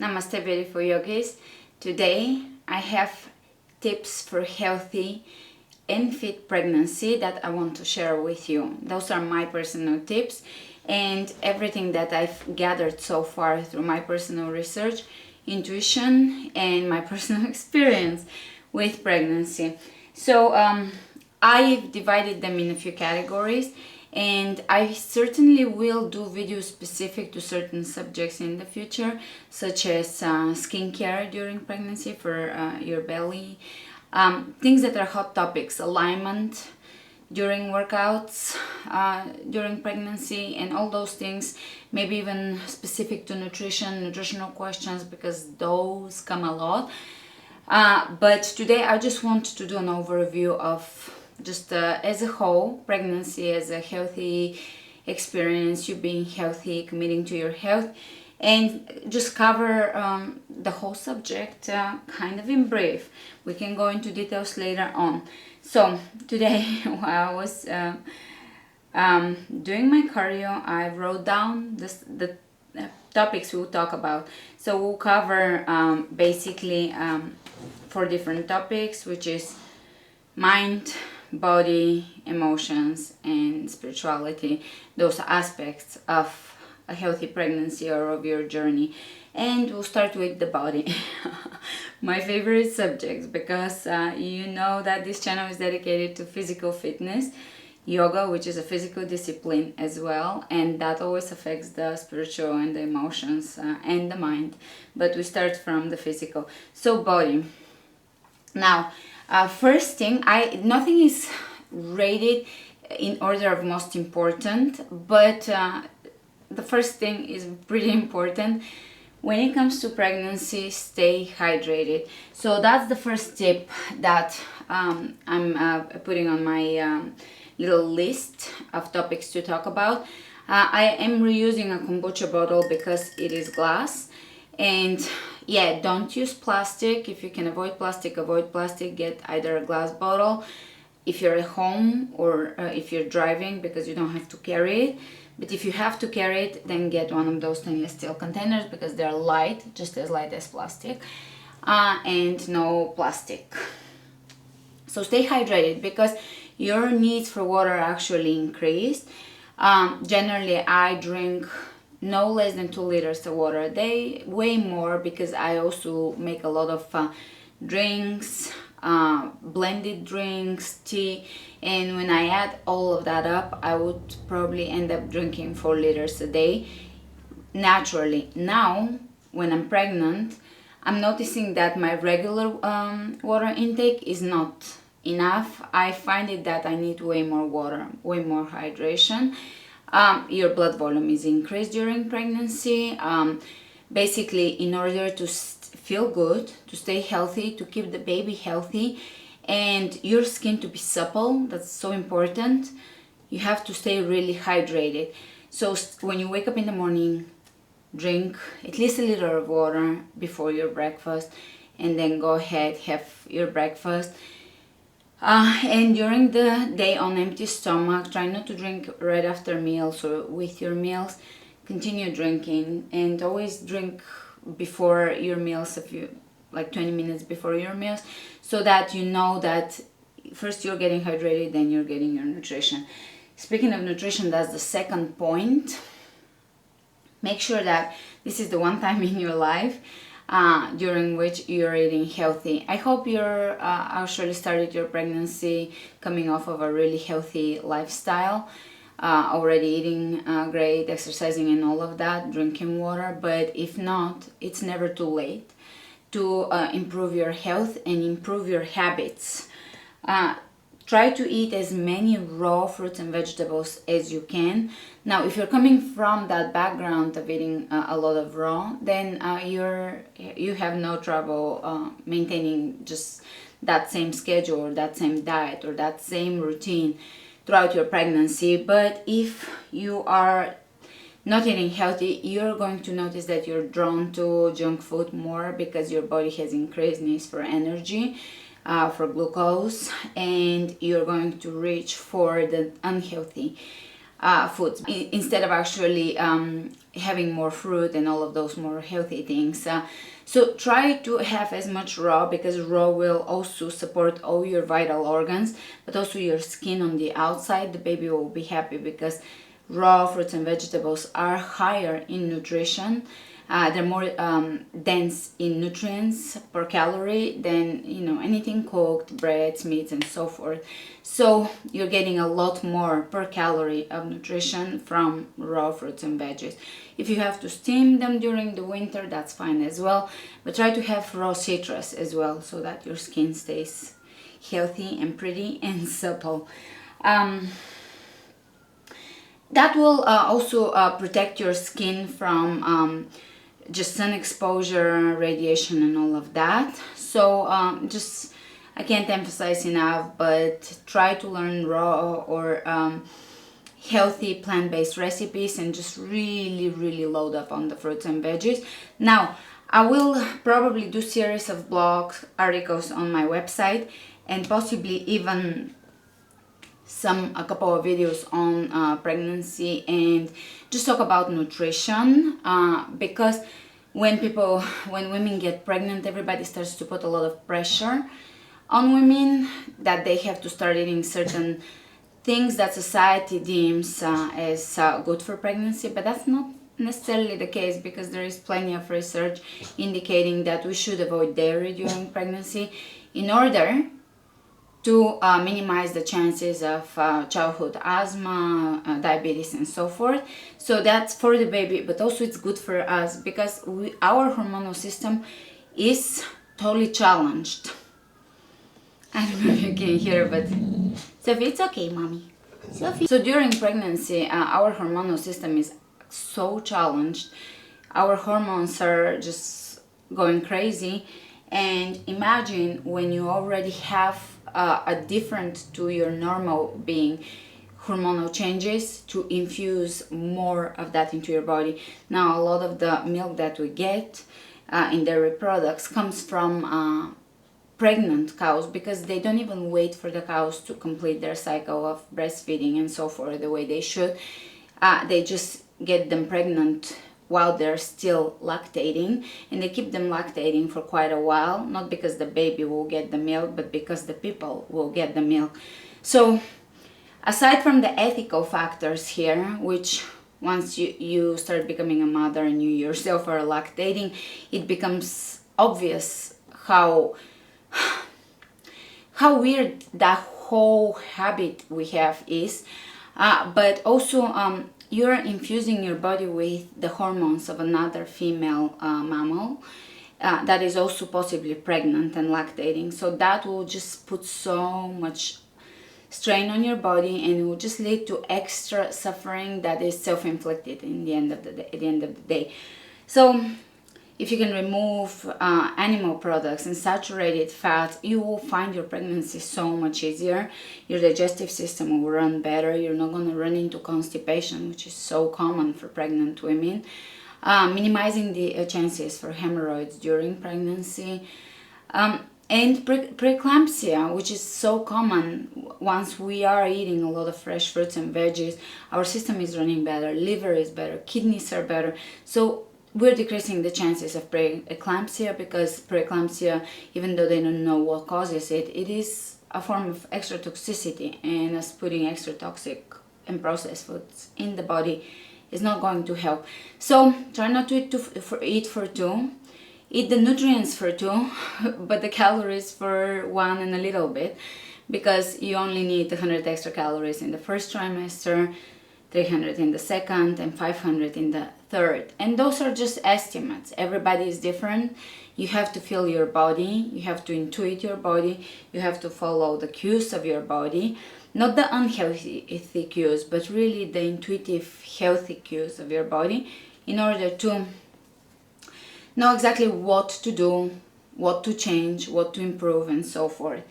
Namaste, beautiful yogis. Today I have tips for healthy and fit pregnancy that I want to share with you. Those are my personal tips and everything that I've gathered so far through my personal research, intuition, and my personal experience with pregnancy. So I've divided them in a few categories, and I certainly will do videos specific to certain subjects in the future, such as skincare during pregnancy for your belly, things that are hot topics, alignment during workouts during pregnancy, and all those things, maybe even specific to nutritional questions, because those come a lot. But today I just want to do an overview of just as a whole, pregnancy as a healthy experience, you being healthy, committing to your health, and just cover the whole subject kind of in brief. We can go into details later on. So today while I was doing my cardio, I wrote down the topics we'll talk about. So we'll cover basically 4 different topics, which is mind, body, emotions, and spirituality. Those aspects of a healthy pregnancy or of your journey. And we'll start with the body. My favorite subjects, because you know that this channel is dedicated to physical fitness, yoga, which is a physical discipline as well, and that always affects the spiritual and the emotions and the mind. But we start from the physical. So body. Now, first thing, nothing is rated in order of most important, but the first thing is pretty important. When it comes to pregnancy, stay hydrated. So that's the first tip that I'm putting on my little list of topics to talk about. I am reusing a kombucha bottle because it is glass. And yeah, don't use plastic. If you can avoid plastic, get either a glass bottle if you're at home, or if you're driving, because you don't have to carry it. But if you have to carry it, then get one of those stainless steel containers, because they're light, just as light as plastic, and no plastic. So stay hydrated, because your needs for water actually increase. Generally, I drink no less than 2 liters of water a day, way more, because I also make a lot of drinks, blended drinks, tea, and when I add all of that up, I would probably end up drinking 4 liters a day naturally. Now, when I'm pregnant, I'm noticing that my regular water intake is not enough. I find it that I need way more water, way more hydration. Your blood volume is increased during pregnancy. Basically, in order to feel good, to stay healthy, to keep the baby healthy, and your skin to be supple, that's so important, you have to stay really hydrated. So when you wake up in the morning, drink at least a liter of water before your breakfast, and then go ahead, have your breakfast. And during the day on empty stomach, try not to drink right after meals or with your meals. Continue drinking, and always drink before your meals, like 20 minutes before your meals, so that you know that first you're getting hydrated, then you're getting your nutrition. Speaking of nutrition, that's the second point. Make sure that this is the one time in your life during which you're eating healthy. I hope you're actually started your pregnancy coming off of a really healthy lifestyle, already eating great, exercising and all of that, drinking water. But if not, it's never too late to improve your health and improve your habits. Try to eat as many raw fruits and vegetables as you can. Now, if you're coming from that background of eating a lot of raw, then you have no trouble maintaining just that same schedule, or that same diet, or that same routine throughout your pregnancy. But if you are not eating healthy, you're going to notice that you're drawn to junk food more, because your body has increased needs for energy, for glucose, and you're going to reach for the unhealthy foods instead of actually having more fruit and all of those more healthy things. So try to have as much raw, because raw will also support all your vital organs, but also your skin on the outside. The baby will be happy because raw fruits and vegetables are higher in nutrition. They're more dense in nutrients per calorie than, you know, anything cooked, breads, meats, and so forth. So you're getting a lot more per calorie of nutrition from raw fruits and veggies. If you have to steam them during the winter, that's fine as well. But try to have raw citrus as well, so that your skin stays healthy and pretty and supple. That will also protect your skin from just sun exposure, radiation, and all of that. So just, I can't emphasize enough, but try to learn raw or healthy plant-based recipes, and just really load up on the fruits and veggies. Now, I will probably do series of blog articles on my website, and possibly even a couple of videos on pregnancy, and just talk about nutrition, because when women get pregnant, everybody starts to put a lot of pressure on women that they have to start eating certain things that society deems as good for pregnancy, but that's not necessarily the case, because there is plenty of research indicating that we should avoid dairy during pregnancy in order to minimize the chances of childhood asthma, diabetes, and so forth. So that's for the baby, but also it's good for us, because our hormonal system is totally challenged. I don't know if you can hear, but Sophie, it's okay, mommy. Sophie. So during pregnancy, our hormonal system is so challenged. Our hormones are just going crazy. And imagine when you already have a different to your normal being hormonal changes, to infuse more of that into your body. Now, a lot of the milk that we get in dairy products comes from pregnant cows, because they don't even wait for the cows to complete their cycle of breastfeeding and so forth the way they should. They just get them pregnant while they're still lactating, and they keep them lactating for quite a while, not because the baby will get the milk, but because the people will get the milk. So aside from the ethical factors here, which once you start becoming a mother and you yourself are lactating, it becomes obvious how weird that whole habit we have is, but also you're infusing your body with the hormones of another female mammal that is also possibly pregnant and lactating. So that will just put so much strain on your body, and it will just lead to extra suffering that is self-inflicted at the end of the day. So if you can remove animal products and saturated fat, you will find your pregnancy so much easier. Your digestive system will run better. You're not going to run into constipation, which is so common for pregnant women. Minimizing the chances for hemorrhoids during pregnancy. And preeclampsia, which is so common once we are eating a lot of fresh fruits and veggies. Our system is running better, liver is better, kidneys are better. So we're decreasing the chances of preeclampsia, because preeclampsia, even though they don't know what causes it, it is a form of extra toxicity, and us putting extra toxic and processed foods in the body is not going to help. So try not to eat for two. Eat the nutrients for two, but the calories for one and a little bit, because you only need 100 extra calories in the first trimester, 300 in the second, and 500 in the third. And those are just estimates. Everybody is different. You have to feel your body. You have to intuit your body. You have to follow the cues of your body. Not the unhealthy cues, but really the intuitive, healthy cues of your body, in order to know exactly what to do, what to change, what to improve, and so forth.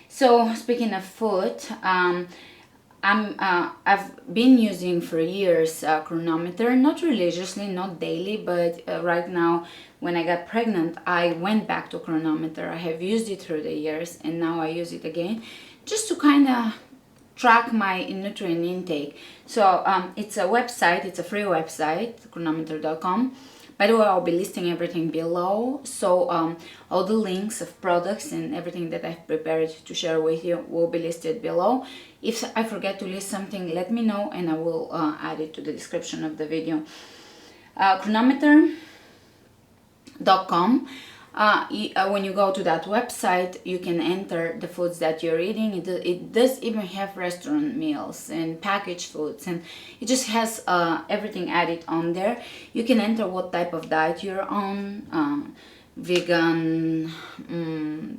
So speaking of food, I've been using for years a chronometer, not religiously, not daily, but right now when I got pregnant, I went back to chronometer. I have used it through the years, and now I use it again, just to kind of track my nutrient intake. So it's a website, it's a free website, chronometer.com. By the way, I'll be listing everything below, so all the links of products and everything that I've prepared to share with you will be listed below. If I forget to list something, let me know and I will add it to the description of the video. Chronometer.com. When you go to that website, you can enter the foods that you're eating. It does even have restaurant meals and packaged foods, and it just has everything added on there. You can enter what type of diet you're on, vegan,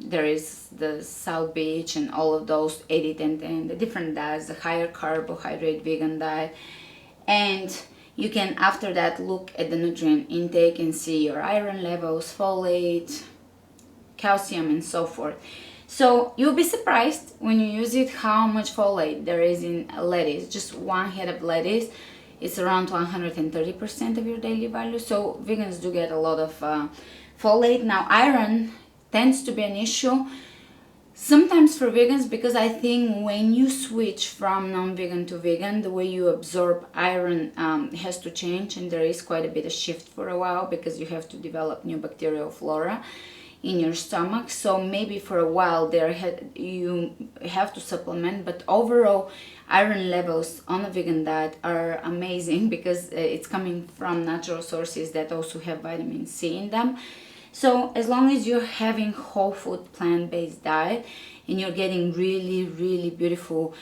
there is the South Beach and all of those, 80-10, and the different diets, the higher carbohydrate vegan diet. And you can after that look at the nutrient intake and see your iron levels, folate, calcium, and so forth. So you'll be surprised when you use it how much folate there is in lettuce. Just one head of lettuce, it's around 130% of your daily value. So vegans do get a lot of folate. Now iron tends to be an issue sometimes for vegans, because I think when you switch from non-vegan to vegan, the way you absorb iron has to change, and there is quite a bit of shift for a while because you have to develop new bacterial flora in your stomach. So maybe for a while you have to supplement, but overall iron levels on a vegan diet are amazing because it's coming from natural sources that also have vitamin C in them. So as long as you're having whole food plant-based diet and you're getting really, really beautiful,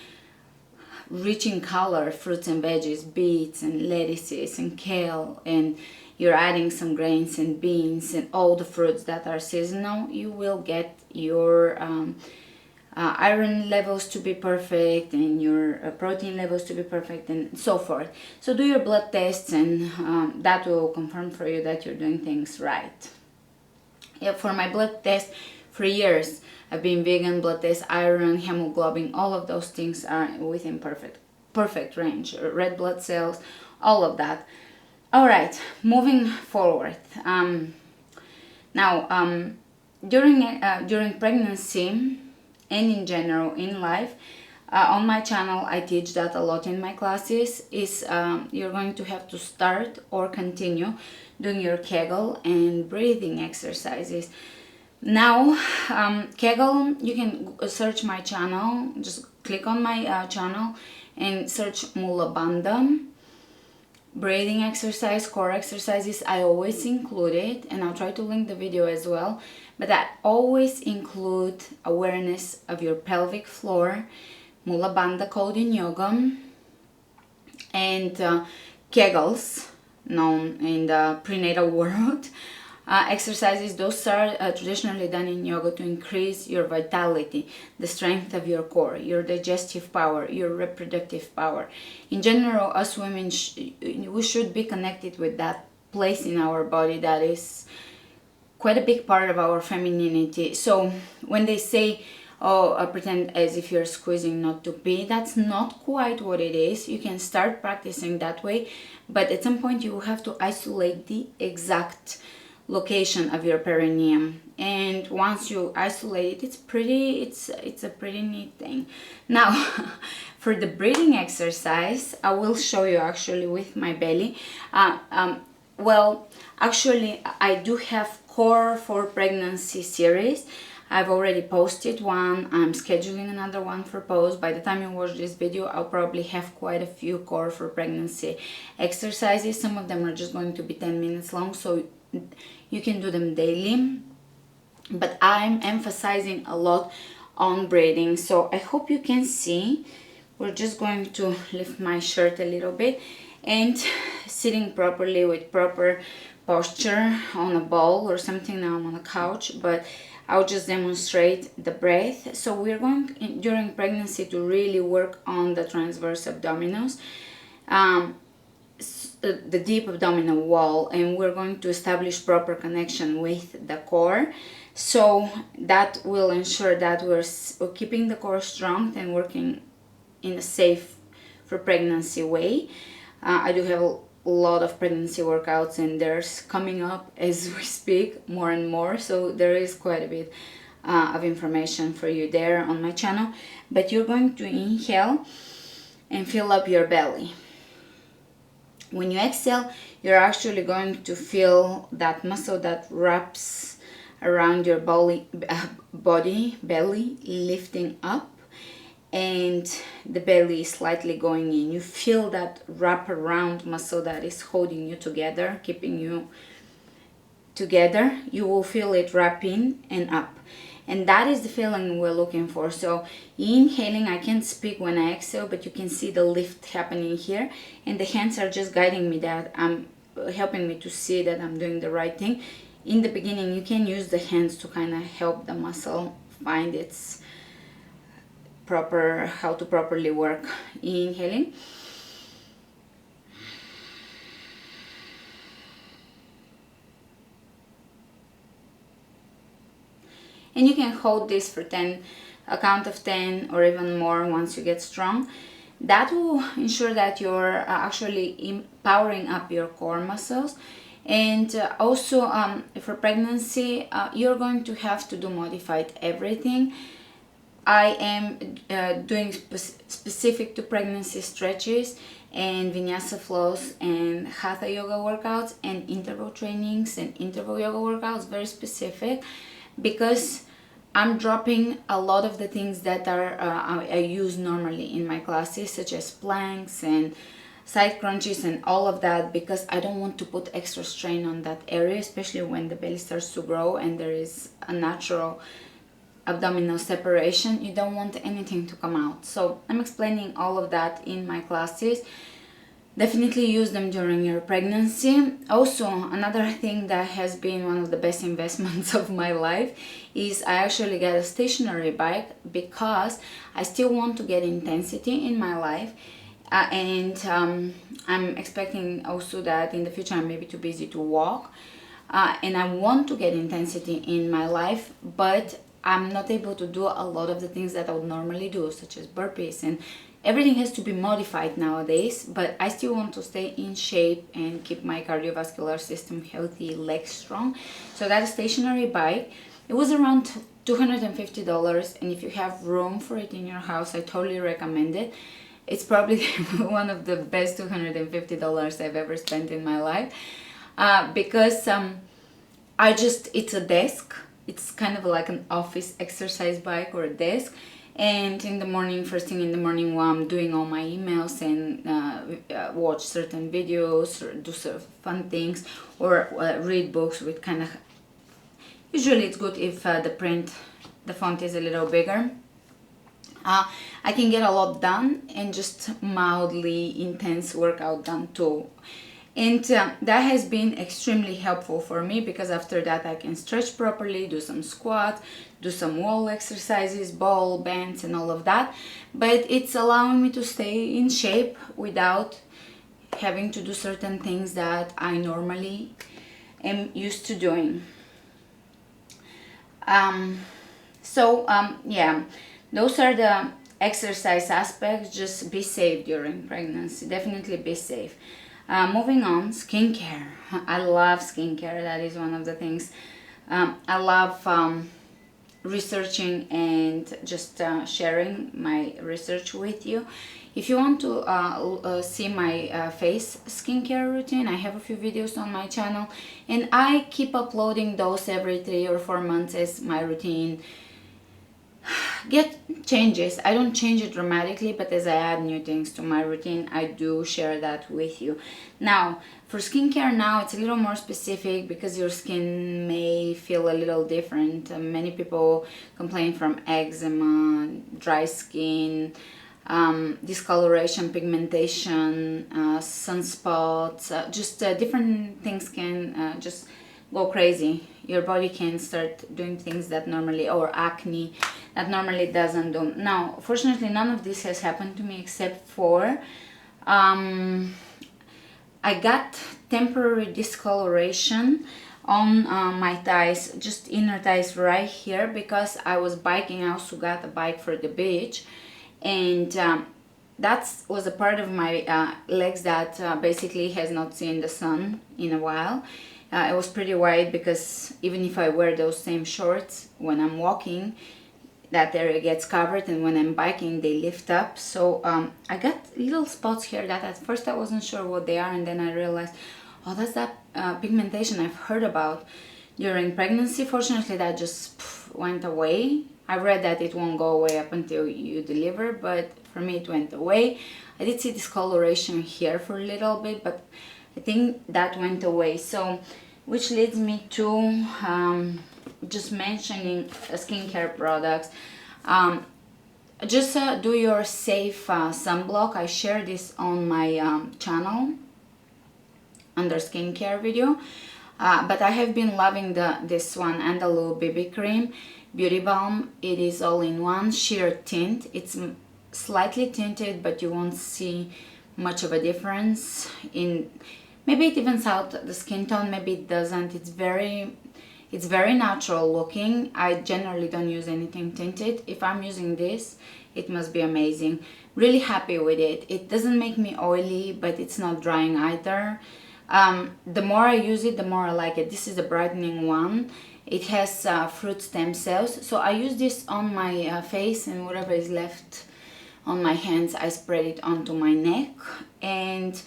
rich in color fruits and veggies, beets and lettuces and kale, and you're adding some grains and beans and all the fruits that are seasonal, you will get your iron levels to be perfect and your protein levels to be perfect and so forth. So do your blood tests, and that will confirm for you that you're doing things right. Yeah, for my blood test for years, I've been vegan. Blood test, iron, hemoglobin, all of those things are within perfect range. Red blood cells, all of that. All right, moving forward. During pregnancy and in general in life, on my channel I teach that a lot in my classes, is you're going to have to start or continue doing your Kegel and breathing exercises. Now Kegel, you can search my channel, just click on my channel and search Mula Bandha. Breathing exercise, core exercises, I always include it, and I'll try to link the video as well, but I always include awareness of your pelvic floor, Mula Bandha called in yoga, and Kegels, known in the prenatal world. Exercises, those are traditionally done in yoga to increase your vitality, the strength of your core, your digestive power, your reproductive power. In general, us women, we should be connected with that place in our body that is quite a big part of our femininity. So when they say, oh, pretend as if you're squeezing not to pee, that's not quite what it is. You can start practicing that way, but at some point you will have to isolate the exact location of your perineum, and once you isolate it, it's a pretty neat thing. Now for the breathing exercise, I will show you actually with my belly. Well, actually I do have core for pregnancy series. I've already posted one. I'm scheduling another one for post. By the time you watch this video, I'll probably have quite a few core for pregnancy exercises. Some of them are just going to be 10 minutes long, so you can do them daily, but I'm emphasizing a lot on breathing. So I hope you can see. We're just going to lift my shirt a little bit and sitting properly with proper posture on a ball or something. Now I'm on a couch, but I'll just demonstrate the breath. So we're going during pregnancy to really work on the transverse abdominals, the deep abdominal wall, and we're going to establish proper connection with the core. So that will ensure that we're keeping the core strong and working in a safe for pregnancy way. I do have a lot of pregnancy workouts, and there's coming up as we speak more and more, so there is quite a bit of information for you there on my channel. But you're going to inhale and fill up your belly. When you exhale, you're actually going to feel that muscle that wraps around your belly lifting up, and the belly is slightly going in. You feel that wrap around muscle that is holding you together, keeping you together. You will feel it wrap in and up, and that is the feeling we're looking for. So inhaling, I can't speak when I exhale, but you can see the lift happening here, and the hands are just guiding me, that helping me to see that I'm doing the right thing. In the beginning, you can use the hands to kind of help the muscle find its how to properly work. Inhaling. And you can hold this for 10, a count of 10 or even more once you get strong. That will ensure that you're actually powering up your core muscles. And also for pregnancy, you're going to have to do modified everything. I am doing specific to pregnancy stretches and vinyasa flows and hatha yoga workouts and interval trainings and interval yoga workouts, very specific, because I'm dropping a lot of the things that I use normally in my classes, such as planks and side crunches and all of that, because I don't want to put extra strain on that area, especially when the belly starts to grow and there is a natural abdominal separation. You don't want anything to come out. So I'm explaining all of that in my classes. Definitely use them during your pregnancy. Also, another thing that has been one of the best investments of my life is I actually got a stationary bike, because I still want to get intensity in my life. And I'm expecting also that in the future I'm maybe too busy to walk. And I want to get intensity in my life, but I'm not able to do a lot of the things that I would normally do, such as burpees, and everything has to be modified nowadays. But I still want to stay in shape and keep my cardiovascular system healthy, legs strong. So I got a stationary bike. It was around $250, and if you have room for it in your house, I totally recommend it. It's probably one of the best $250 I've ever spent in my life, because it's a desk. It's kind of like an office exercise bike or a desk. And in the morning, first thing in the morning, while I'm doing all my emails and watch certain videos or do sort of fun things, or read books with kind of, usually it's good if the font is a little bigger. I can get a lot done and just mildly intense workout done too. And that has been extremely helpful for me, because after that I can stretch properly, do some squats, do some wall exercises, ball bands and all of that. But it's allowing me to stay in shape without having to do certain things that I normally am used to doing. Yeah, those are the exercise aspects. Just be safe during pregnancy. Definitely be safe. Moving on, skincare. I love skincare. That is one of the things I love researching and just sharing my research with you. If you want to see my face skincare routine, I have a few videos on my channel, and I keep uploading those every 3 or 4 months as my routine changes. I don't change it dramatically, but as I add new things to my routine, I do share that with you. Now, for skincare now, it's a little more specific, because your skin may feel a little different. Many people complain from eczema, dry skin, discoloration, pigmentation, sunspots, different things can just go crazy. Your body can start doing things that normally, or acne that normally doesn't do. Now, fortunately, none of this has happened to me, except for I got temporary discoloration on my thighs, just inner thighs right here, because I was biking. I also got a bike for the beach, and that was a part of my legs that basically has not seen the sun in a while. It was pretty wide because even if I wear those same shorts when I'm walking, that area gets covered, and when I'm biking they lift up. So I got little spots here that at first I wasn't sure what they are, and then I realized, oh, that's that pigmentation I've heard about during pregnancy. Fortunately that just went away. I read that it won't go away up until you deliver, but for me it went away. I did see discoloration here for a little bit, but I think that went away. So which leads me to just mentioning skincare products. Just do your safe sunblock. I share this on my channel under skincare video, but I have been loving this one, and the Andalou BB cream beauty balm. It is all in one sheer tint. It's slightly tinted, but you won't see much of a difference in, maybe it evens out the skin tone, maybe it doesn't. It's very natural looking. I generally don't use anything tinted. If I'm using this, it must be amazing. Really happy with it. It doesn't make me oily, but it's not drying either. The more I use it, the more I like it. This is a brightening one. It has fruit stem cells. So I use this on my face, and whatever is left on my hands, I spread it onto my neck. And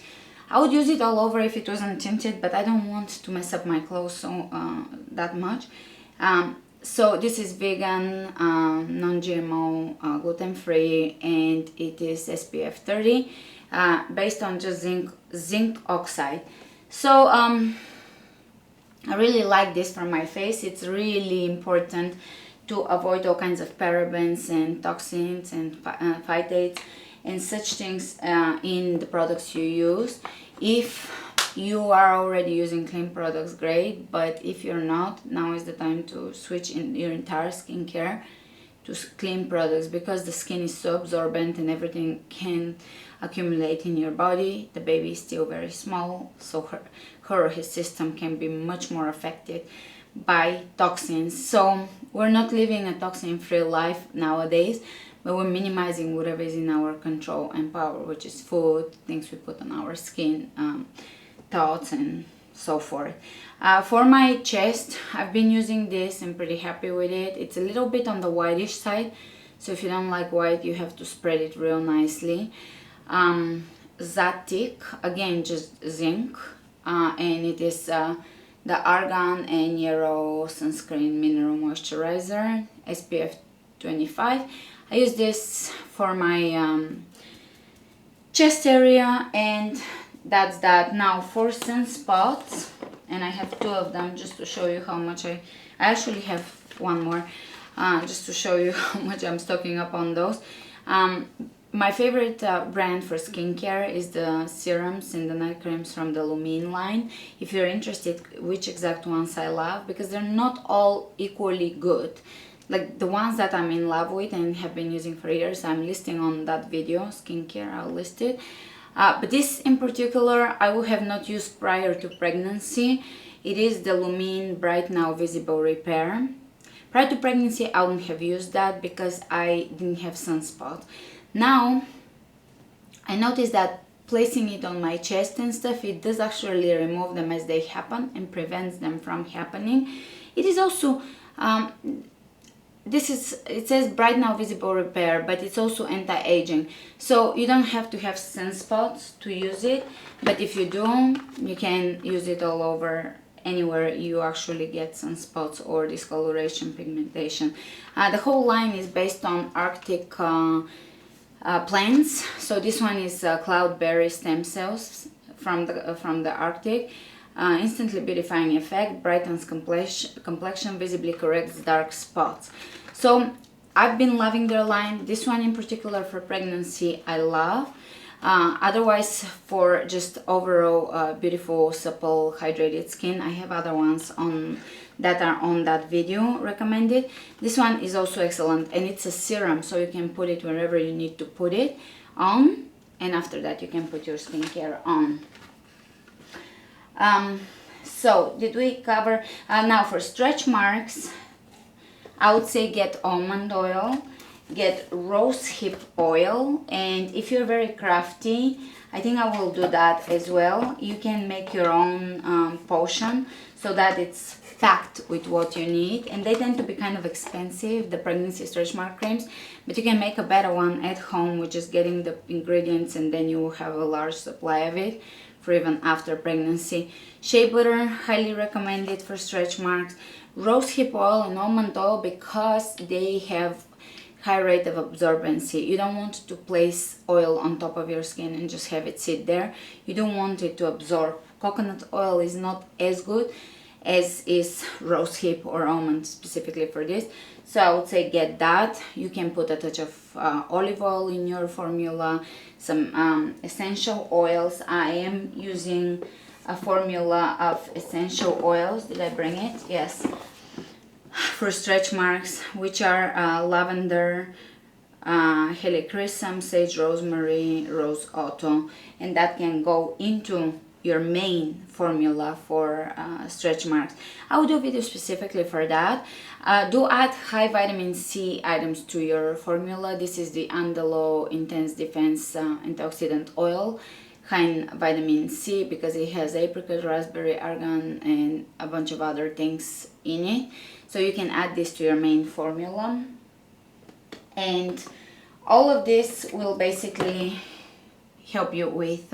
I would use it all over if it wasn't tinted, but I don't want to mess up my clothes so that much. So this is vegan, non-GMO, gluten-free, and it is SPF 30, based on just zinc oxide. So I really like this for my face. It's really important to avoid all kinds of parabens and toxins and phytates and such things in the products you use. If you are already using clean products, great, but if you're not, now is the time to switch in your entire skincare to clean products, because the skin is so absorbent and everything can accumulate in your body. The baby is still very small, so his system can be much more affected by toxins. So we're not living a toxin-free life nowadays, but we're minimizing whatever is in our control and power, which is food, things we put on our skin, thoughts, and so forth. For my chest, I've been using this. I'm pretty happy with it. It's a little bit on the whitish side, so if you don't like white, you have to spread it real nicely. Zatic, again, just zinc, and it is the Argan and Yarrow Sunscreen Mineral Moisturizer, SPF 25. I use this for my chest area, and that's that. Now for sunspots, and I have two of them just to show you how much I actually have one more, just to show you how much I'm stocking up on those. My favorite brand for skincare is the serums and the night creams from the Lumine line. If you're interested which exact ones I love, because they're not all equally good. Like the ones that I'm in love with and have been using for years, I'm listing on that video, skincare, I'll list it. But this in particular, I would have not used prior to pregnancy. It is the Lumine Bright Now Visible Repair. Prior to pregnancy, I wouldn't have used that because I didn't have sunspots. Now, I noticed that placing it on my chest and stuff, it does actually remove them as they happen and prevents them from happening. It is also, it says Bright Now Visible Repair, but it's also anti-aging. So you don't have to have sunspots to use it, but if you do, you can use it all over, anywhere you actually get sunspots or discoloration, pigmentation. The whole line is based on Arctic plants. So this one is cloudberry stem cells from the Arctic. Instantly beautifying effect, brightens complexion, visibly corrects dark spots. So I've been loving their line. This one in particular for pregnancy I love. Otherwise, for just overall beautiful, supple, hydrated skin, I have other ones on that are on that video recommended. This one is also excellent, and it's a serum, so you can put it wherever you need to put it on, and after that you can put your skincare on. So did we cover? Now for stretch marks, I would say get almond oil. get rose hip oil, and if you're very crafty, I think I will do that as well. You can make your own potion so that it's packed with what you need, and they tend to be kind of expensive, the pregnancy stretch mark creams, but you can make a better one at home with just getting the ingredients, and then you will have a large supply of it for even after pregnancy. Shea butter, highly recommended for stretch marks. Rose hip oil and almond oil, because they have high rate of absorbency. You don't want to place oil on top of your skin and just have it sit there. You don't want it to absorb. Coconut oil is not as good as is rose hip or almond, specifically for this. So I would say get that. You can put a touch of olive oil in your formula, some essential oils. I am using a formula of essential oils. Did I bring it? Yes. For stretch marks, which are lavender, helichrysum, sage, rosemary, rose otto, and that can go into your main formula for stretch marks. I will do a video specifically for that. Do add high vitamin C items to your formula. This is the Andalo Intense Defense Antioxidant Oil, high in vitamin C, because it has apricot, raspberry, argan, and a bunch of other things in it. So you can add this to your main formula. And all of this will basically help you with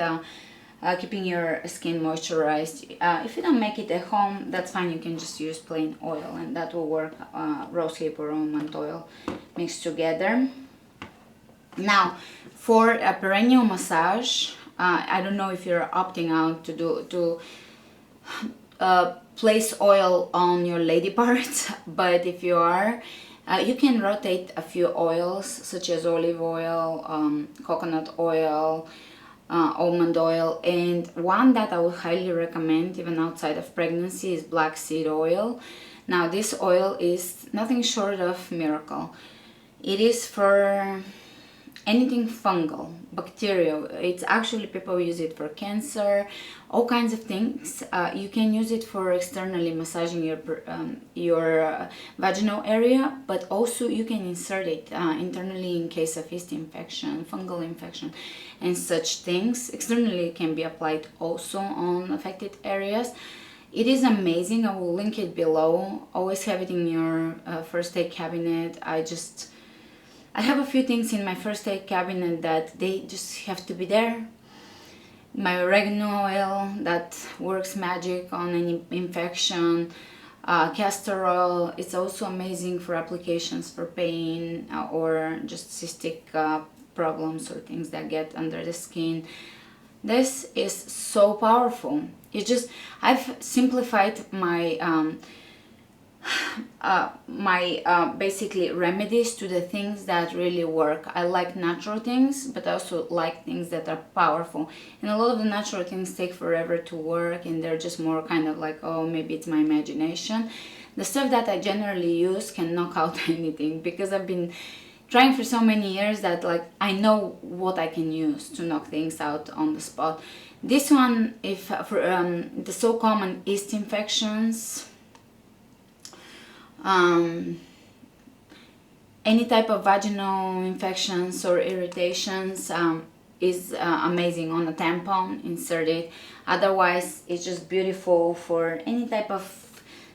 keeping your skin moisturized. If you don't make it at home, that's fine. You can just use plain oil, and that will work. Rosehip or almond oil mixed together. Now, for a perineal massage, I don't know if you're opting out to place oil on your lady parts, but if you are, you can rotate a few oils such as olive oil, coconut oil, almond oil, and one that I would highly recommend even outside of pregnancy is black seed oil. Now this oil is nothing short of miracle. It is for anything fungal, bacterial. It's actually, people use it for cancer, all kinds of things. You can use it for externally massaging your vaginal area, but also you can insert it internally in case of yeast infection, fungal infection, and such things. Externally, it can be applied also on affected areas. It is amazing. I will link it below. Always have it in your first aid cabinet. I have a few things in my first aid cabinet that they just have to be there. My oregano oil that works magic on any infection. Castor oil, it's also amazing for applications for pain or just cystic problems or things that get under the skin. This is so powerful. I've simplified my basically remedies to the things that really work. I like natural things, but I also like things that are powerful. And a lot of the natural things take forever to work, and they're just more kind of like, oh, maybe it's my imagination. The stuff that I generally use can knock out anything, because I've been trying for so many years that I know what I can use to knock things out on the spot. This one, if for the so common yeast infections, any type of vaginal infections or irritations, is amazing on a tampon. Insert it. Otherwise, it's just beautiful for any type of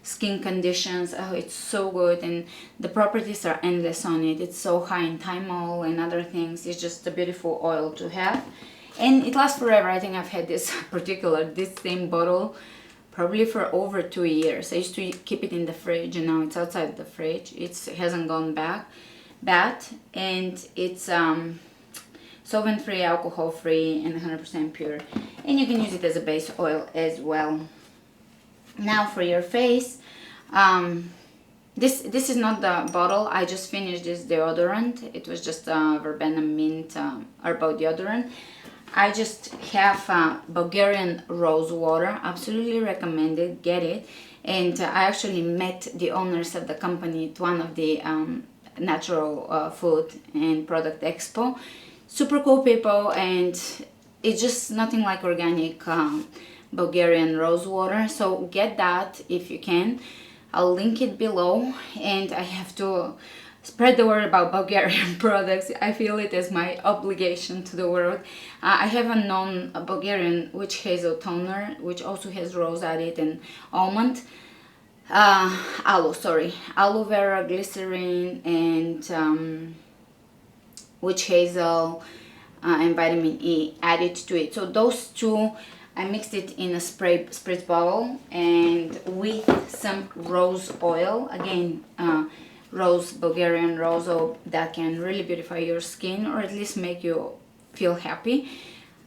skin conditions. Oh, it's so good, and the properties are endless on it. It's so high in thymol and other things. It's just a beautiful oil to have, and it lasts forever. I think I've had this same bottle probably for over 2 years. I used to keep it in the fridge, and now it's outside the fridge. It hasn't gone bad, and it's solvent free, alcohol free, and 100% pure, and you can use it as a base oil as well. Now for your face, this is not the bottle. I just finished this deodorant. It was just a verbena mint herbal deodorant. I just have Bulgarian rose water. Absolutely recommended. Get it. And I actually met the owners of the company at one of the natural food and product expo. Super cool people, and it's just nothing like organic Bulgarian rose water. So get that if you can. I'll link it below, and I have to spread the word about Bulgarian products. I feel it as my obligation to the world. I have a non-Bulgarian witch hazel toner, which also has rose added and almond. Aloe vera, glycerin, and witch hazel and vitamin E added to it. So those two, I mixed it in a spritz bottle and with some rose oil. Again, Bulgarian rose oil that can really beautify your skin, or at least make you feel happy.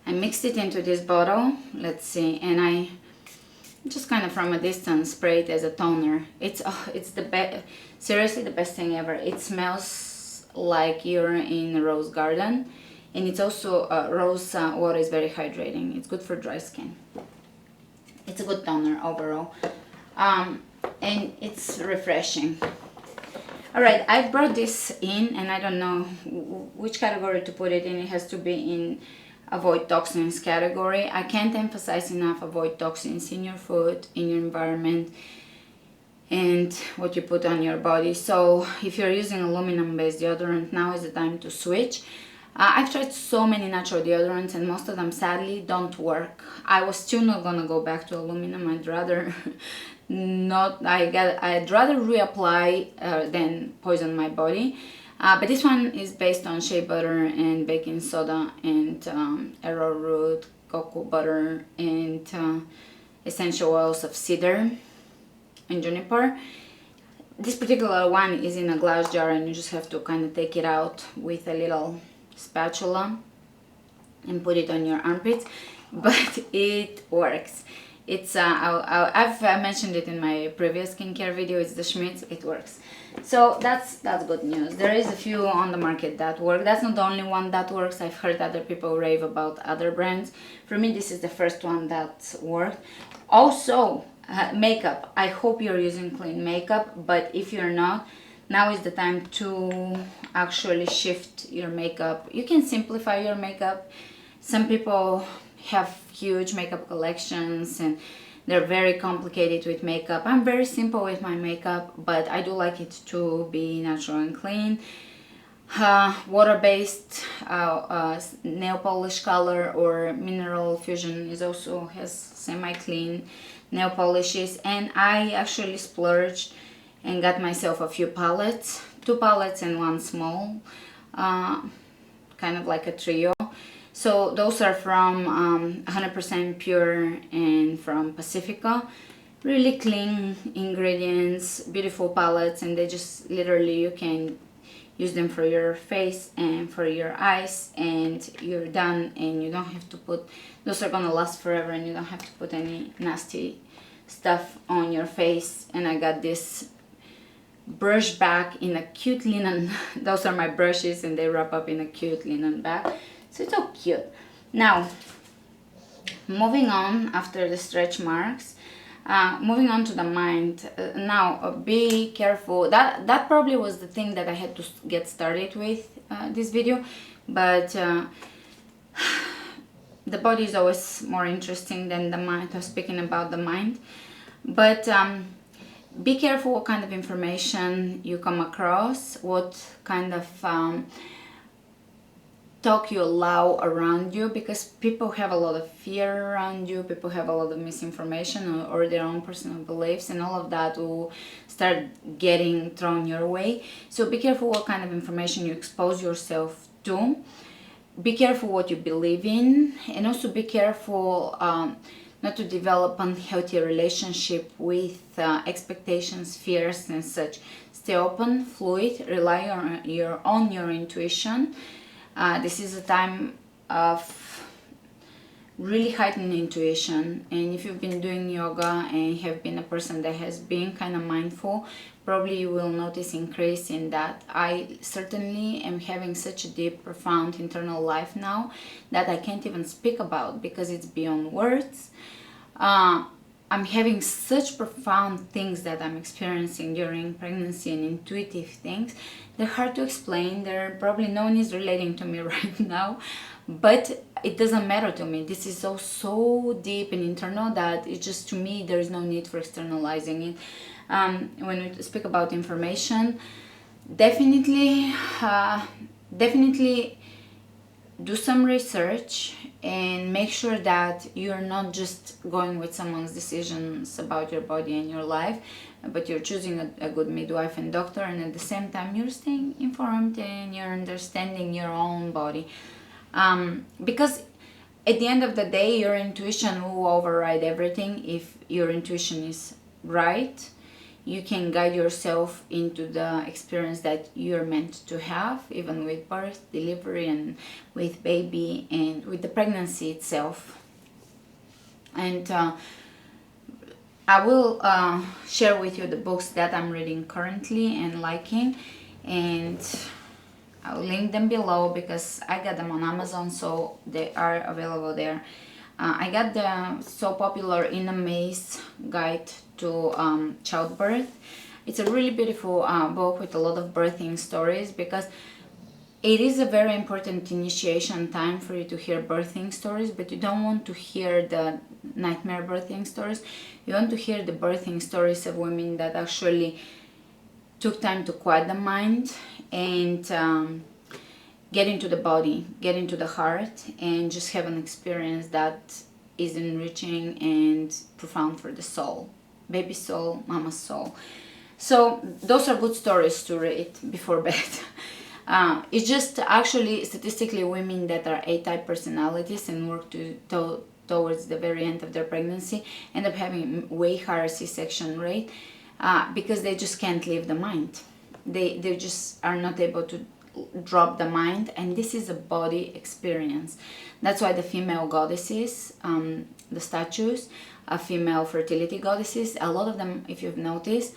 I mixed it into this bottle. Let's see, and I just kind of from a distance spray it as a toner. It's the best, seriously the best thing ever. It smells like you're in a rose garden, and it's also rose water is very hydrating. It's good for dry skin. It's a good toner overall, and it's refreshing. All right, I brought this in, and I don't know which category to put it in. It has to be in avoid toxins category. I can't emphasize enough, avoid toxins in your food, in your environment, and what you put on your body. So if you're using aluminum based deodorant, now is the time to switch. I've tried so many natural deodorants, and most of them sadly don't work. I was still not gonna go back to aluminum. I'd rather not. I'd rather reapply than poison my body. But this one is based on shea butter and baking soda and arrowroot, cocoa butter, and essential oils of cedar and juniper. This particular one is in a glass jar, and you just have to kind of take it out with a little spatula and put it on your armpits, but it works. It's I've mentioned it in my previous skincare video. It's the Schmidt's. It works. So that's good news. There is a few on the market that work. That's not the only one that works. I've heard other people rave about other brands. For me, this is the first one that worked. Also, makeup. I hope you're using clean makeup, but if you're not, now is the time to actually shift your makeup. You can simplify your makeup. Some people have huge makeup collections and they're very complicated with makeup. I'm very simple with my makeup, but I do like it to be natural and clean. Water-based nail polish color or mineral fusion is also has semi-clean nail polishes, and I actually splurged and got myself a few palettes, 2 palettes and 1 small, kind of like a trio. So those are from 100% pure and from Pacifica. Really clean ingredients, beautiful palettes, and they just literally, you can use them for your face and for your eyes, and you're done, and you don't have to put, those are gonna last forever, and you don't have to put any nasty stuff on your face. And I got this brush bag in a cute linen. Those are my brushes, and they wrap up in a cute linen bag. So it's so cute. Now, moving on after the stretch marks, moving on to the mind. Now, be careful. That probably was the thing that I had to get started with this video, but the body is always more interesting than the mind. I was speaking about the mind, but be careful what kind of information you come across, what kind of talk you allow around you, because people have a lot of fear around you, people have a lot of misinformation or their own personal beliefs, and all of that will start getting thrown your way. So be careful what kind of information you expose yourself to. Be careful what you believe in, and also be careful not to develop unhealthy relationship with expectations, fears, and such. Stay open, fluid, rely on your intuition. This is a time of really heightened intuition, and if you've been doing yoga and have been a person that has been kind of mindful, probably you will notice increase in that. I certainly am having such a deep, profound internal life now that I can't even speak about because it's beyond words. I'm having such profound things that I'm experiencing during pregnancy, and intuitive things. They're hard to explain. Probably no one is relating to me right now, but it doesn't matter to me. This is so deep and internal that it just, to me, there is no need for externalizing it. When we speak about information, Definitely, definitely do some research and make sure that you're not just going with someone's decisions about your body and your life, but you're choosing a good midwife and doctor, and at the same time you're staying informed and you're understanding your own body, because at the end of the day your intuition will override everything. If your intuition is right, you can guide yourself into the experience that you're meant to have, even with birth, delivery, and with baby, and with the pregnancy itself. And I will share with you the books that I'm reading currently and liking, and I'll link them below because I got them on Amazon, so they are available there. I got the so popular In a Maze guide to childbirth. It's a really beautiful book with a lot of birthing stories, because it is a very important initiation time for you to hear birthing stories, but you don't want to hear the nightmare birthing stories. You want to hear the birthing stories of women that actually took time to quiet the mind and get into the body, get into the heart, and just have an experience that is enriching and profound for the soul, baby soul, mama's soul. So those are good stories to read before bed. It's just actually statistically women that are A-type personalities and work towards the very end of their pregnancy end up having way higher C-section rate, because they just can't leave the mind. They just are not able to drop the mind, and this is a body experience. That's why the female goddesses, the statues of female fertility goddesses, a lot of them, if you've noticed,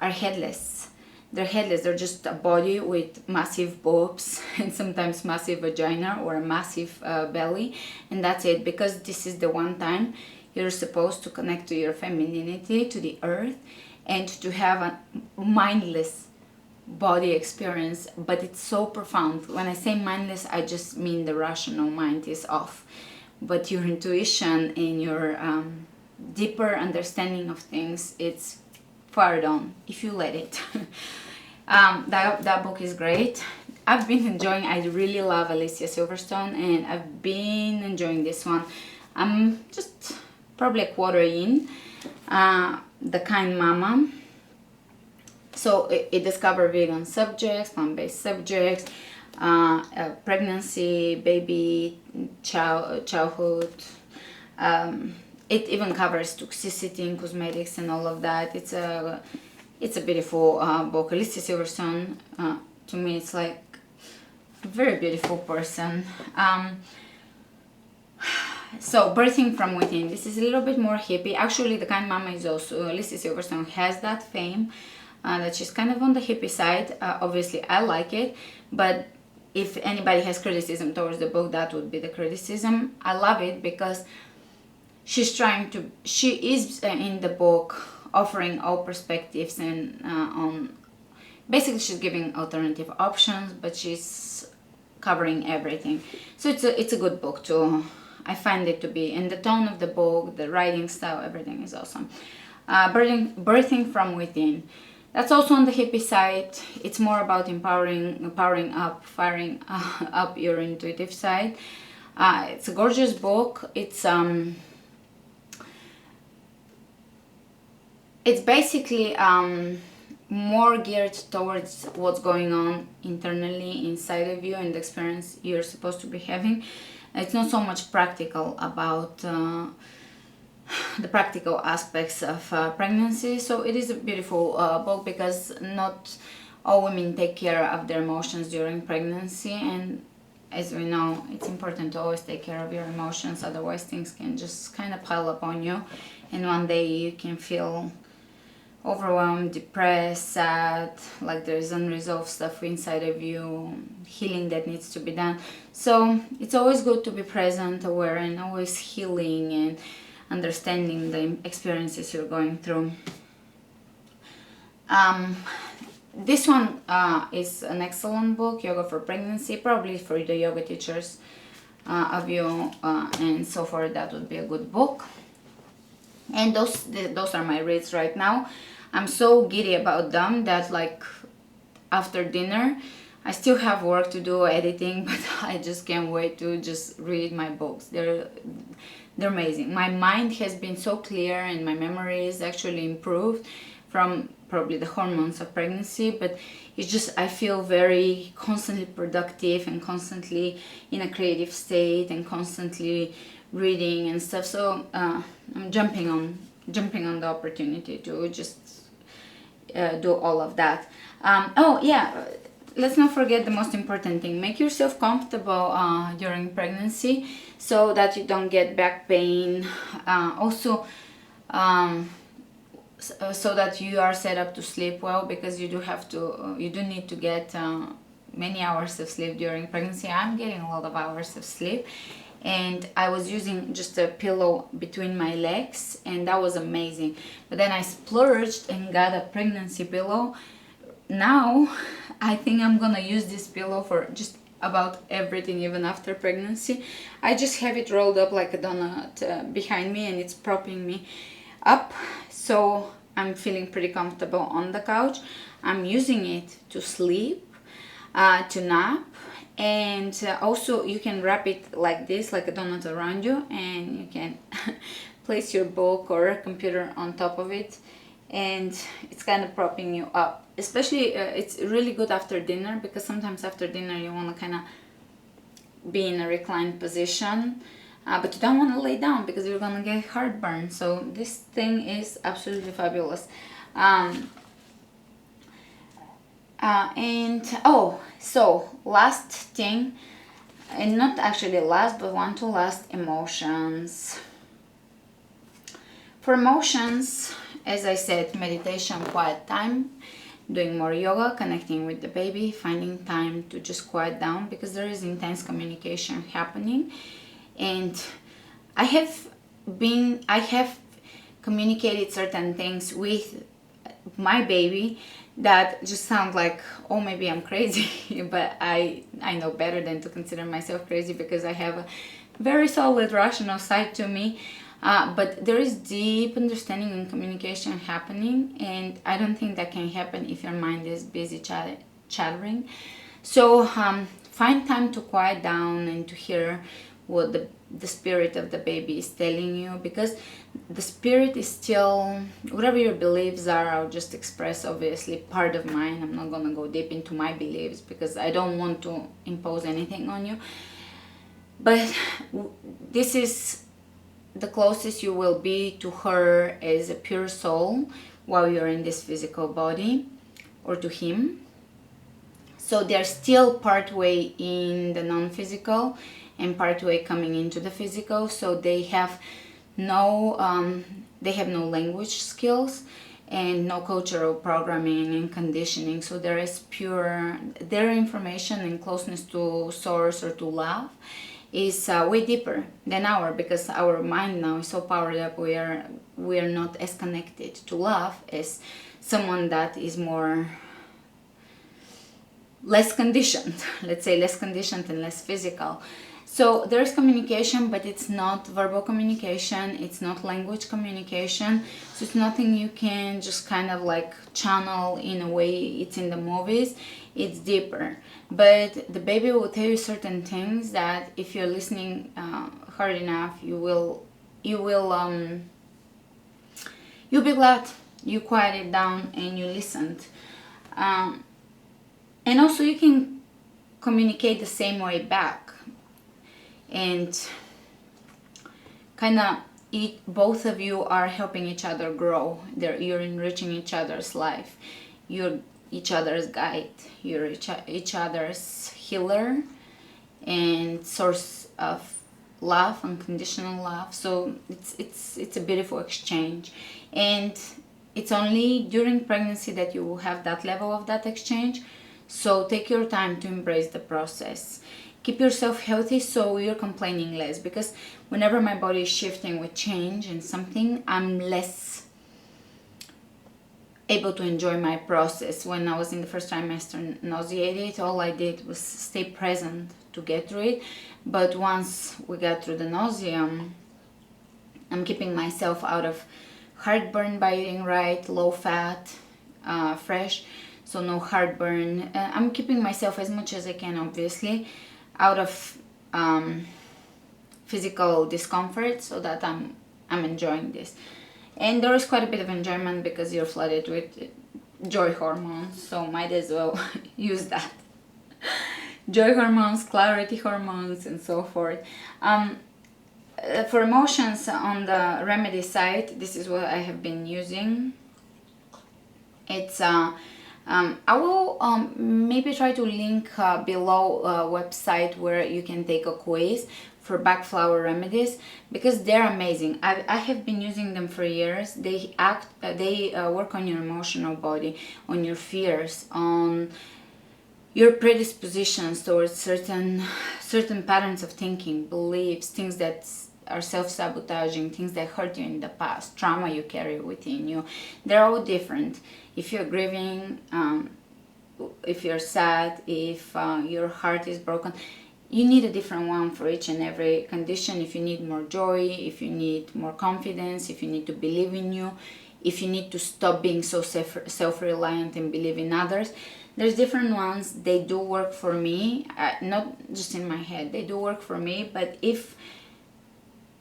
are headless. They're headless. They're just a body with massive boobs and sometimes massive vagina or a massive belly, and that's it, because this is the one time you're supposed to connect to your femininity, to the earth, and to have a mindless body experience. But it's so profound. When I say mindless, I just mean the rational mind is off, but your intuition and your deeper understanding of things, it's fired on if you let it. That book is great. I've been enjoying, I really love Alicia Silverstone, and I've been enjoying this one. I'm just probably a quarter in. The Kind Mama. So it discovers vegan subjects, plant-based subjects, pregnancy, baby, childhood. It even covers toxicity in cosmetics and all of that. It's a beautiful book. Alicia Silverstone, to me, it's like a very beautiful person. So Birthing from Within, this is a little bit more hippie. Actually, The Kind Mama is also, Alicia Silverstone has that fame, that she's kind of on the hippie side. Obviously I like it, but if anybody has criticism towards the book, that would be the criticism. I love it because she is in the book offering all perspectives and basically she's giving alternative options, but she's covering everything. So it's a good book too. I find it to be, and the tone of the book, the writing style, everything is awesome. Birthing from Within. That's also on the hippie side. It's more about firing up your intuitive side. It's a gorgeous book. It's basically more geared towards what's going on internally inside of you and the experience you're supposed to be having. It's not so much practical about the practical aspects of pregnancy. So it is a beautiful book, because not all women take care of their emotions during pregnancy, and as we know, it's important to always take care of your emotions, otherwise things can just kind of pile up on you, and one day you can feel overwhelmed, depressed, sad, like there's unresolved stuff inside of you, healing that needs to be done. So it's always good to be present, aware, and always healing and understanding the experiences you're going through. This one is an excellent book, Yoga for Pregnancy, probably for the yoga teachers of you, and so far that would be a good book. And those are my reads right now. I'm so giddy about them that, like, after dinner. I still have work to do, editing, but I just can't wait to just read my books. They're amazing. My mind has been so clear and my memory is actually improved from probably the hormones of pregnancy, but it's just, I feel very constantly productive and constantly in a creative state and constantly reading and stuff. So I'm jumping on the opportunity to just do all of that. Oh yeah, let's not forget the most important thing. Make yourself comfortable during pregnancy so that you don't get back pain. Also, so that you are set up to sleep well, because you do need to get many hours of sleep during pregnancy. I'm getting a lot of hours of sleep, and I was using just a pillow between my legs, and that was amazing. But then I splurged and got a pregnancy pillow. Now I think I'm gonna use this pillow for just about everything, even after pregnancy. I just have it rolled up like a donut behind me, and it's propping me up, so I'm feeling pretty comfortable on the couch. I'm using it to sleep, to nap, and also you can wrap it like this, like a donut around you, and you can place your book or a computer on top of it, and it's kind of propping you up. Especially it's really good after dinner, because sometimes after dinner you want to kind of be in a reclined position, but you don't want to lay down because you're gonna get heartburn. So this thing is absolutely fabulous. And oh, so last thing, and not actually last, but one to last, emotions. For emotions, as I said, meditation, quiet time, doing more yoga, connecting with the baby, finding time to just quiet down, because there is intense communication happening. And I have communicated certain things with my baby that just sound like, oh, maybe I'm crazy, but I know better than to consider myself crazy, because I have a very solid rational side to me. But there is deep understanding and communication happening, and I don't think that can happen if your mind is busy chattering. So find time to quiet down and to hear what the spirit of the baby is telling you, because the spirit is still, whatever your beliefs are, I'll just express obviously part of mine. I'm not gonna go deep into my beliefs because I don't want to impose anything on you, but this is the closest you will be to her as a pure soul while you're in this physical body, or to him. So they're still part way in the non-physical and part way coming into the physical. So they have no language skills and no cultural programming and conditioning. So there is pure, their information and closeness to source or to love is way deeper than ours, because our mind now is so powered up. We are not as connected to love as someone that is less conditioned, let's say less conditioned and less physical. So there's communication, but it's not verbal communication, it's not language communication, so it's nothing you can just kind of like channel in a way it's in the movies. It's deeper, but the baby will tell you certain things that if you're listening hard enough, you'll be glad you quieted down and you listened. And also you can communicate the same way back, and kind of both of you are helping each other grow. You're enriching each other's life. You're each other's guide. You're each other's healer and source of love, unconditional love. So it's a beautiful exchange, and it's only during pregnancy that you will have that level of that exchange. So take your time to embrace the process. Keep yourself healthy so you're complaining less, because whenever my body is shifting with change and something, I'm less able to enjoy my process. When I was in the first trimester nauseated, all I did was stay present to get through it. But once we got through the nausea, I'm keeping myself out of heartburn by eating right, low fat, fresh. so no heartburn. I'm keeping myself as much as I can, obviously, out of physical discomfort, so that I'm enjoying this. And there is quite a bit of enjoyment because you're flooded with joy hormones, so might as well use that. Joy hormones, clarity hormones, and so forth. For emotions on the remedy side, this is what I have been using. It's I will maybe try to link below a website where you can take a quiz for back flower remedies, because they're amazing. I have been using them for years. They work on your emotional body, on your fears, on your predispositions towards certain patterns of thinking, beliefs, things that are self-sabotaging, things that hurt you in the past, trauma you carry within you. They're all different. If you're grieving, if you're sad, if your heart is broken, you need a different one for each and every condition. If you need more joy, if you need more confidence, if you need to believe in you, if you need to stop being so self-reliant and believe in others, there's different ones. They do work for me, not just in my head. They do work for me, but if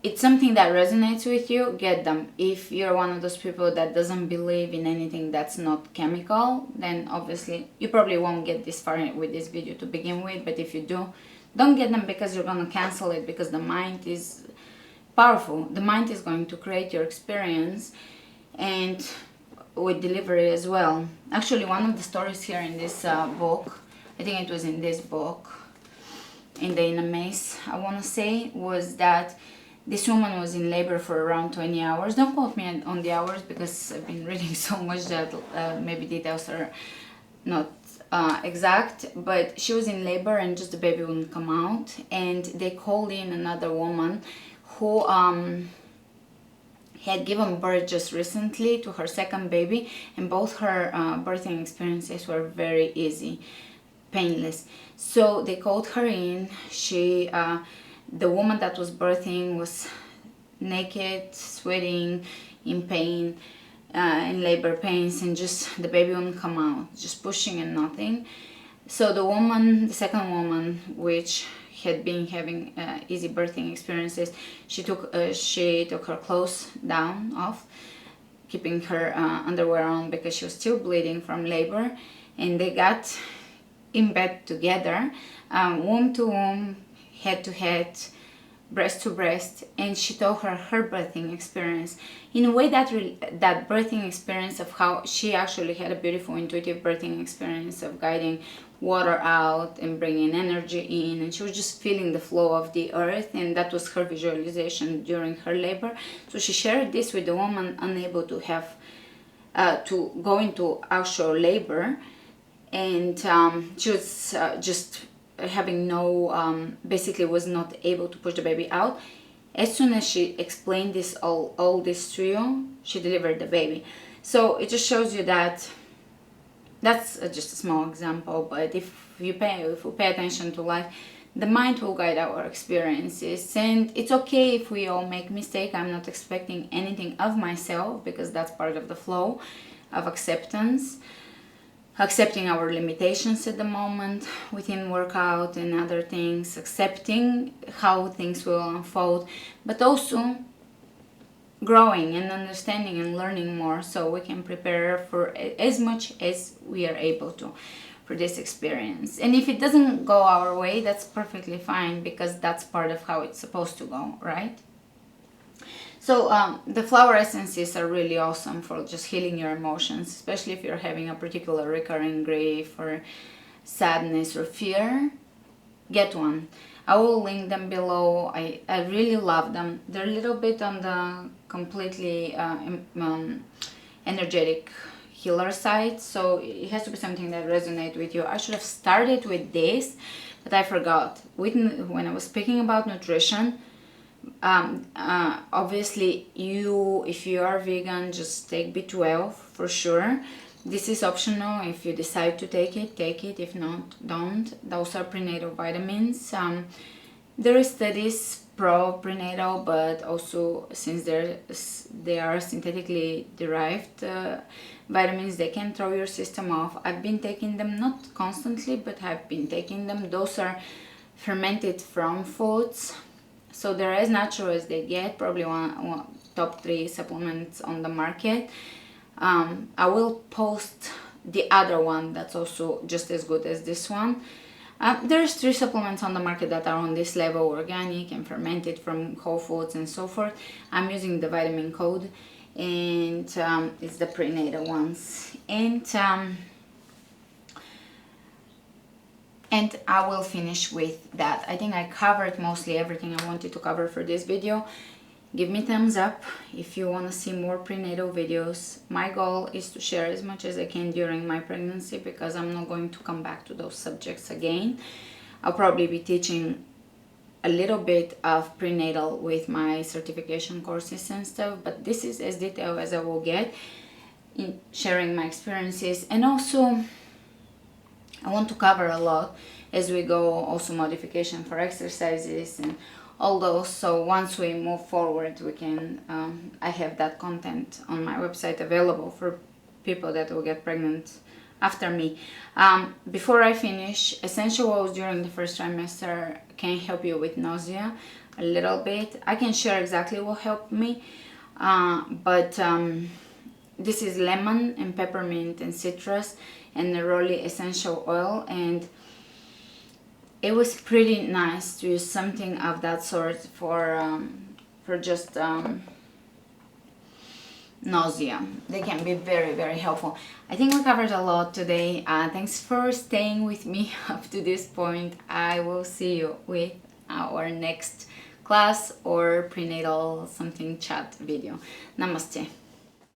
it's something that resonates with you, get them. If you're one of those people that doesn't believe in anything that's not chemical, then obviously you probably won't get this far with this video to begin with. But if you do, don't get them because you're going to cancel it, because the mind is powerful. The mind is going to create your experience, and with delivery as well. Actually, one of the stories here in this book, I think it was in this book, in the Inner Maze, I want to say, was that this woman was in labor for around 20 hours. Don't quote me on the hours because I've been reading so much that maybe details are not exact, but she was in labor and just the baby wouldn't come out, and they called in another woman who had given birth just recently to her second baby, and both her birthing experiences were very easy, painless. So they called her in. The woman that was birthing was naked, sweating, in pain, in labor pains, and just the baby wouldn't come out, just pushing and nothing. So the second woman, which had been having easy birthing experiences, she took her clothes off, keeping her underwear on because she was still bleeding from labor, and they got in bed together, womb to womb, head to head, breast to breast, and she told her birthing experience in a way that birthing experience of how she actually had a beautiful intuitive birthing experience of guiding water out and bringing energy in, and she was just feeling the flow of the earth, and that was her visualization during her labor. So she shared this with the woman unable to have to go into actual labor, and she was just having no basically was not able to push the baby out. As soon as she explained this all this to you, she delivered the baby. So it just shows you that that's just a small example, but if we pay attention to life, the mind will guide our experiences, and it's okay if we all make mistakes. I'm not expecting anything of myself because that's part of the flow of acceptance. Accepting our limitations at the moment within workout and other things, accepting how things will unfold, but also growing and understanding and learning more so we can prepare for as much as we are able to for this experience. And if it doesn't go our way, that's perfectly fine, because that's part of how it's supposed to go, right? So the flower essences are really awesome for just healing your emotions, especially if you're having a particular recurring grief or sadness or fear. Get one. I will link them below. I really love them. They're a little bit on the completely energetic healer side, so it has to be something that resonates with you. I should have started with this, but I forgot. When I was speaking about nutrition, obviously if you are vegan, just take B12 for sure. This is optional. If you decide to take it, take it. If not, don't. Those are prenatal vitamins. There are studies pro prenatal, but also since they are synthetically derived vitamins. They can throw your system off. I've been taking them, not constantly, but I've been taking them. Those are fermented from foods, so they're as natural as they get. Probably one top 3 supplements on the market. I will post the other one that's also just as good as this one. There's 3 supplements on the market that are on this level, organic and fermented from whole foods and so forth. I'm using the vitamin code, and it's the prenatal ones. And I will finish with that. I think I covered mostly everything I wanted to cover for this video. Give me thumbs up if you want to see more prenatal videos. My goal is to share as much as I can during my pregnancy, because I'm not going to come back to those subjects again. I'll probably be teaching a little bit of prenatal with my certification courses and stuff, but this is as detailed as I will get in sharing my experiences. And also I want to cover a lot as we go, also modification for exercises and all those. So once we move forward, we can I have that content on my website available for people that will get pregnant after me. Before I finish, essential oils during the first trimester can help you with nausea a little bit. I can share exactly what helped me, but this is lemon and peppermint and citrus and neroli essential oil, and it was pretty nice to use something of that sort for just nausea. They can be very, very helpful. I think we covered a lot today. Thanks for staying with me up to this point. I will see you with our next class or prenatal something chat video. Namaste.